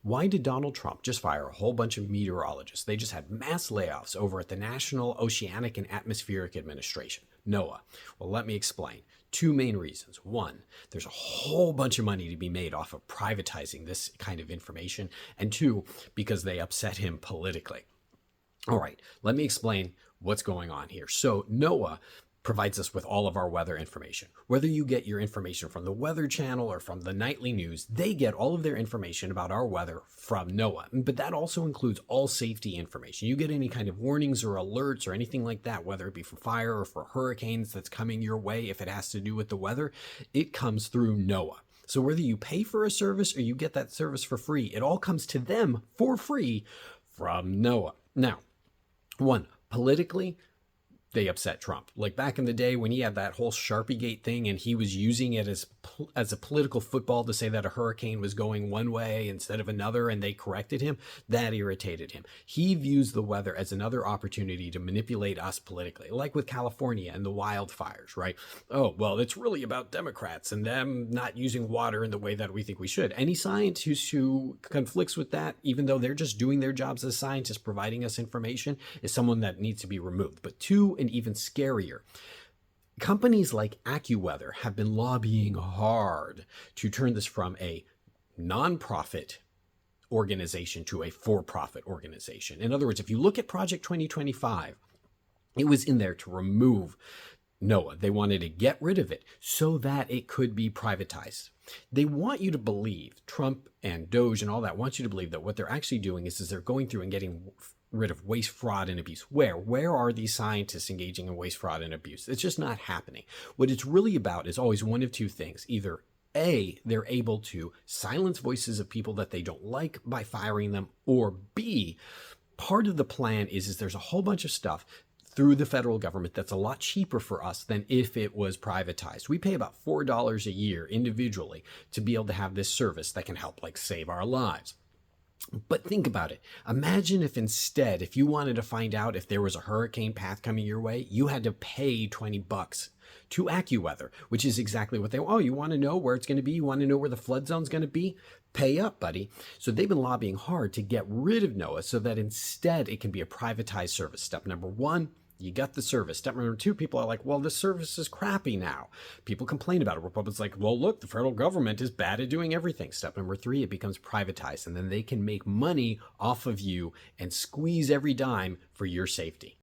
Why did Donald Trump just fire a whole bunch of meteorologists? They just had mass layoffs over at the National Oceanic and Atmospheric Administration, NOAA. Well, let me explain. Two main reasons. One, there's a whole bunch of money to be made off of privatizing this kind of information. And two, because they upset him politically. All right, let me explain what's going on here. So NOAA provides us with all of our weather information. Whether you get your information from the Weather Channel or from the nightly news, they get all of their information about our weather from NOAA. But that also includes all safety information. You get any kind of warnings or alerts or anything like that, whether it be for fire or for hurricanes that's coming your way, if it has to do with the weather, it comes through NOAA. So whether you pay for a service or you get that service for free, it all comes to them for free from NOAA. Now, one, politically, they upset Trump. Like back in the day when he had that whole Sharpiegate thing and he was using it as a political football to say that a hurricane was going one way instead of another and they corrected him, that irritated him. He views the weather as another opportunity to manipulate us politically, like with California and the wildfires, right? Oh, well, it's really about Democrats and them not using water in the way that we think we should. Any scientist who conflicts with that, even though they're just doing their jobs as scientists, providing us information, is someone that needs to be removed. But two, and even scarier, companies like AccuWeather have been lobbying hard to turn this from a nonprofit organization to a for-profit organization. In other words, if you look at Project 2025, it was in there to remove NOAA. They wanted to get rid of it so that it could be privatized. They want you to believe, Trump and Doge and all that want you to believe that what they're actually doing is they're going through and getting rid of waste, fraud, and abuse. Where are these scientists engaging in waste, fraud, and abuse? It's just not happening. What it's really about is always one of two things. Either A, they're able to silence voices of people that they don't like by firing them, or B, part of the plan is there's a whole bunch of stuff through the federal government that's a lot cheaper for us than if it was privatized. We pay about $4 a year individually to be able to have this service that can help like save our lives. But think about it. Imagine if instead, if you wanted to find out if there was a hurricane path coming your way, you had to pay $20 to AccuWeather, which is exactly what you want to know where it's going to be. You want to know where the flood zone's going to be? Pay up, buddy. So they've been lobbying hard to get rid of NOAA so that instead it can be a privatized service. Step number one, you got the service. Step number two, people are like, well, this service is crappy now. People complain about it. Republicans like, well, look, the federal government is bad at doing everything. Step number three, it becomes privatized. And then they can make money off of you and squeeze every dime for your safety.